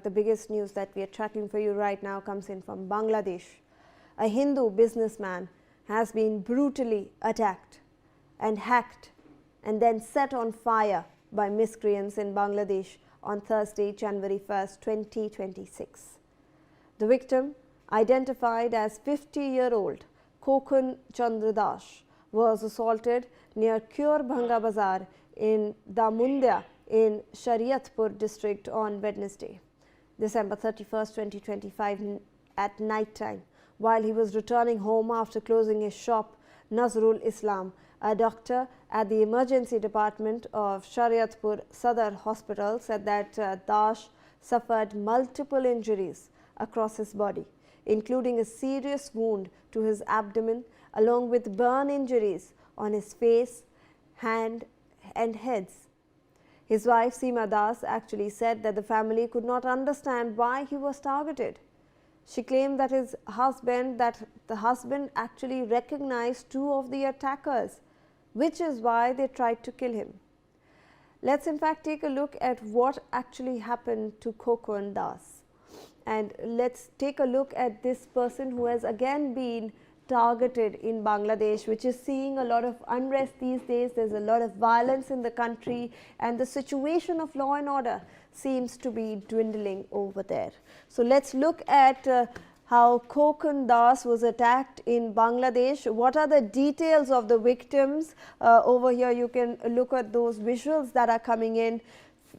The biggest news that we are tracking for you right now comes in from Bangladesh. A Hindu businessman has been brutally attacked and hacked and then set on fire by miscreants in Bangladesh on Thursday, January 1st, 2026. The victim, identified as 50-year-old Khokon Chandra, was assaulted near Keurbhanga Bazar in Damudya in Shariatpur District on Wednesday, December 31st, 2025 at night time, while he was returning home after closing his shop. Nazrul Islam, a doctor at the emergency department of Shariatpur Sadar Hospital, said that Dash suffered multiple injuries across his body, including a serious wound to his abdomen, along with burn injuries on his face, hand and heads. His wife Seema Das actually said that the family could not understand why he was targeted. She claimed that the husband actually recognized two of the attackers, which is why they tried to kill him. Let's in fact take a look at what actually happened to Khokon Das. And let's take a look at this person who has again been targeted in Bangladesh, which is seeing a lot of unrest these days. There's a lot of violence in the country, and the situation of law and order seems to be dwindling over there. So let's look at how Khokon Das was attacked in Bangladesh. What are the details of the victims? Over here you can look at those visuals that are coming in.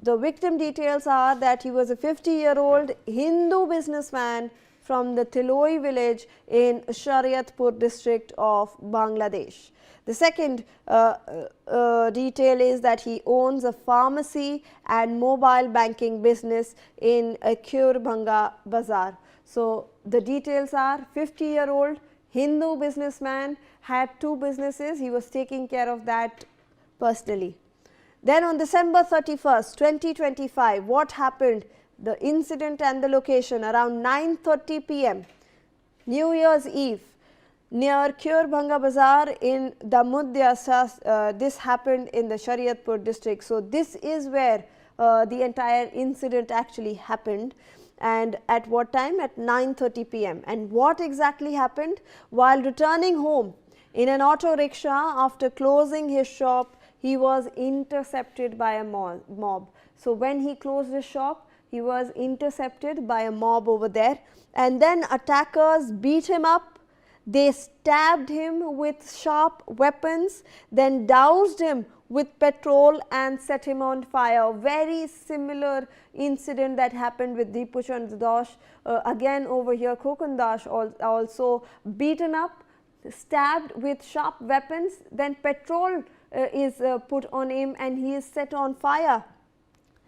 The victim details are that he was a 50-year-old Hindu businessman from the Tiloi village in Shariatpur district of Bangladesh. The second detail is that he owns a pharmacy and mobile banking business in Keurbhanga Bazar. So the details are 50-year-old Hindu businessman, had two businesses, he was taking care of that personally. Then on December 31st, 2025, what happened? The incident and the location around 9:30 p.m. New Year's Eve near Keurbhanga Bazar in Damudya. This happened in the Shariatpur district. So this is where the entire incident actually happened. And at what time? At 9:30 p.m. And what exactly happened? While returning home in an auto rickshaw after closing his shop, he was intercepted by a mob. So when he closed his shop, he was intercepted by a mob over there, and then attackers beat him up. They stabbed him with sharp weapons, then doused him with petrol and set him on fire. Very similar incident that happened with Deepu Chandra Das. Again over here, Khokon Das also beaten up, stabbed with sharp weapons, then petrol is put on him and he is set on fire.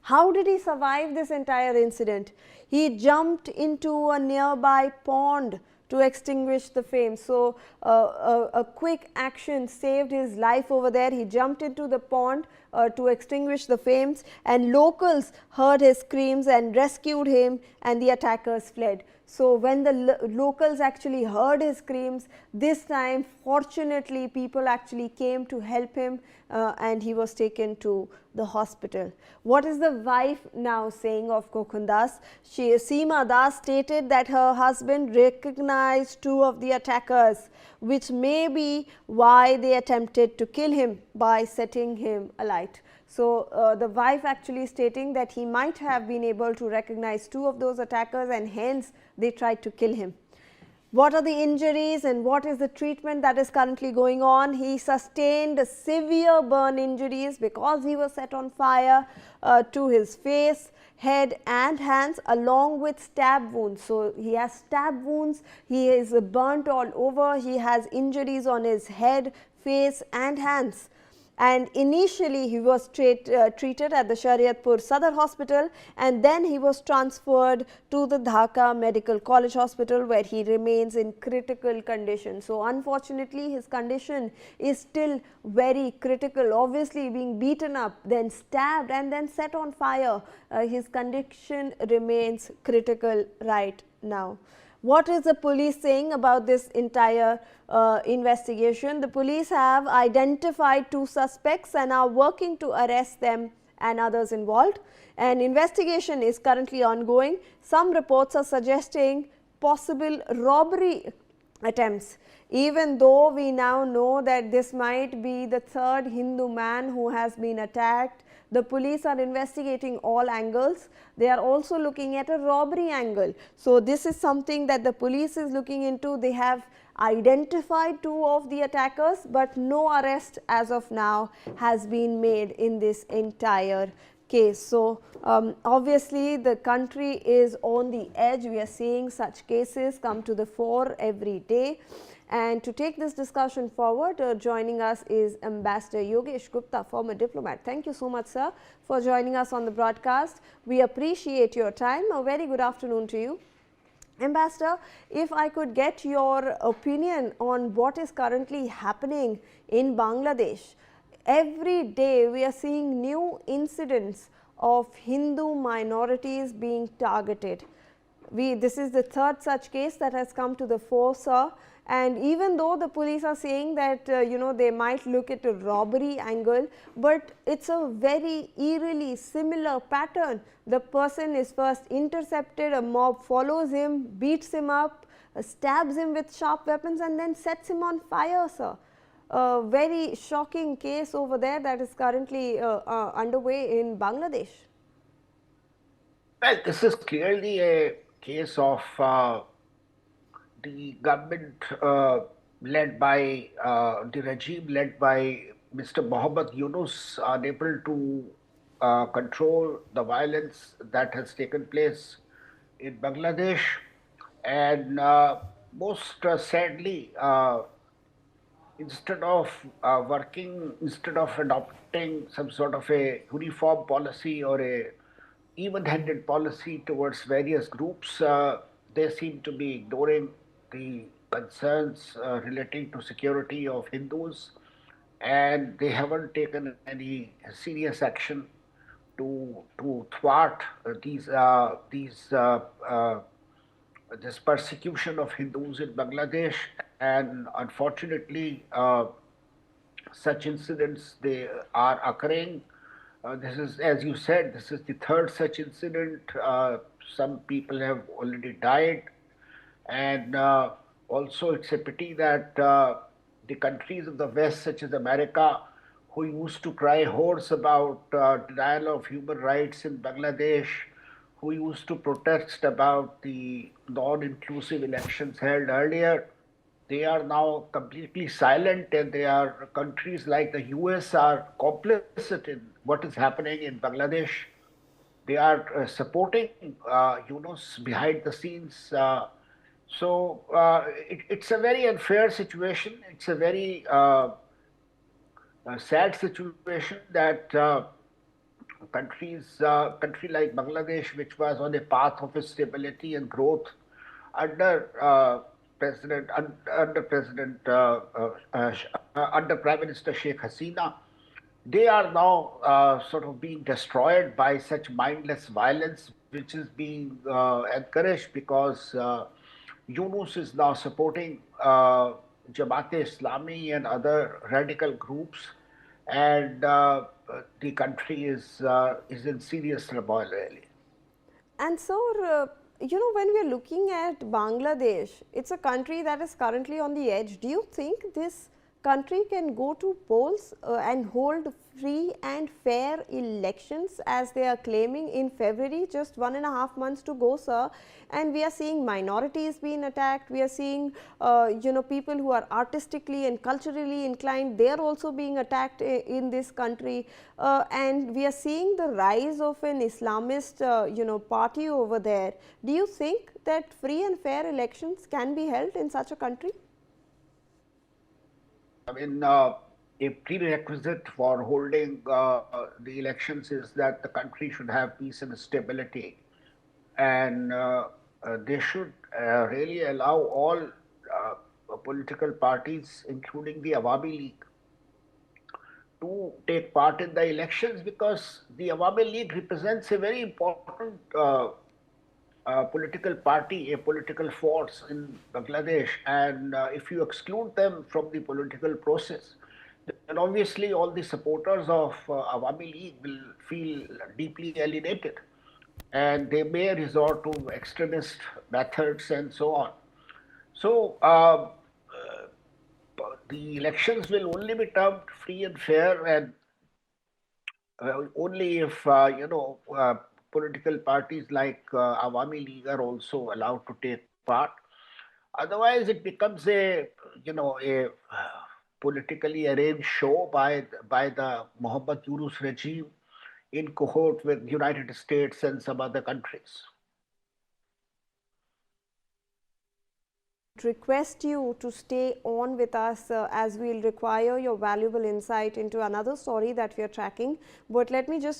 How did he survive this entire incident? He jumped into a nearby pond to extinguish the flames. So a quick action saved his life over there. He jumped into the pond to extinguish the flames, and locals heard his screams and rescued him, and the attackers fled. So when the locals actually heard his screams, this time fortunately people actually came to help him, and he was taken to the hospital. What is the wife now saying of Khokon Das? Seema Das stated that her husband recognized two of the attackers, which may be why they attempted to kill him by setting him alight. So the wife actually stating that he might have been able to recognize two of those attackers, and hence they tried to kill him. What are the injuries and what is the treatment that is currently going on? He sustained severe burn injuries because he was set on fire to his face, head and hands, along with stab wounds. So he has stab wounds, he is burnt all over, he has injuries on his head, face and hands. And initially he was treated at the Shariatpur Sadar Hospital, and then he was transferred to the Dhaka Medical College Hospital, where he remains in critical condition. So unfortunately his condition is still very critical. Obviously being beaten up, then stabbed and then set on fire, his condition remains critical right now. What is the police saying about this entire investigation? The police have identified two suspects and are working to arrest them and others involved. An investigation is currently ongoing. Some reports are suggesting possible robbery attempts, even though we now know that this might be the third Hindu man who has been attacked. The police are investigating all angles. They are also looking at a robbery angle. So, this is something that the police is looking into. They have identified two of the attackers, but no arrest as of now has been made in this entire case. So, obviously the country is on the edge. We are seeing such cases come to the fore every day. And to take this discussion forward, joining us is Ambassador Yogesh Gupta, former diplomat. Thank you so much, sir, for joining us on the broadcast. We appreciate your time. A very good afternoon to you. Ambassador, if I could get your opinion on what is currently happening in Bangladesh. Every day we are seeing new incidents of Hindu minorities being targeted. This is the third such case that has come to the fore, sir. And even though the police are saying that they might look at a robbery angle, but it's a very eerily similar pattern. The person is first intercepted, a mob follows him, beats him up, stabs him with sharp weapons and then sets him on fire, sir. A very shocking case over there that is currently underway in Bangladesh. Well, this is clearly a case of the government led by the regime led by Mr. Mohammad Yunus unable to control the violence that has taken place in Bangladesh, and most sadly, instead of instead of adopting some sort of a uniform policy or a even-handed policy towards various groups, they seem to be ignoring the concerns relating to security of Hindus, and they haven't taken any serious action to thwart this persecution of Hindus in Bangladesh. And unfortunately, such incidents, they are occurring. This is, as you said, this is the third such incident. Some people have already died, and also it's a pity that the countries of the West, such as America, who used to cry hoarse about denial of human rights in Bangladesh, who used to protest about the non-inclusive elections held earlier, they are now completely silent, and they are countries like the US are complicit in what is happening in Bangladesh. They are supporting Yunus behind the scenes. It's a very unfair situation. It's a very sad situation that country like Bangladesh, which was on a path of stability and growth under under Prime Minister Sheikh Hasina, they are now sort of being destroyed by such mindless violence, which is being encouraged because Yunus is now supporting Jamaat-e-Islami and other radical groups, and the country is in serious turmoil, really. And so, when we are looking at Bangladesh, it's a country that is currently on the edge. Do you think this country can go to polls and hold free and fair elections as they are claiming in February, just 1.5 months to go, sir? And we are seeing minorities being attacked. We are seeing, people who are artistically and culturally inclined, they are also being attacked in this country. And we are seeing the rise of an Islamist, party over there. Do you think that free and fair elections can be held in such a country? I mean, a prerequisite for holding the elections is that the country should have peace and stability, and they should really allow all political parties, including the Awami League, to take part in the elections, because the Awami League represents a very important political party, a political force in Bangladesh, and if you exclude them from the political process, then obviously all the supporters of Awami League will feel deeply alienated, and they may resort to extremist methods and so on. So the elections will only be termed free and fair, and only if political parties like Awami League are also allowed to take part. Otherwise, it becomes a politically arranged show by the Muhammad Yunus regime in cohort with United States and some other countries. Request you to stay on with us as we'll require your valuable insight into another story that we are tracking. But let me just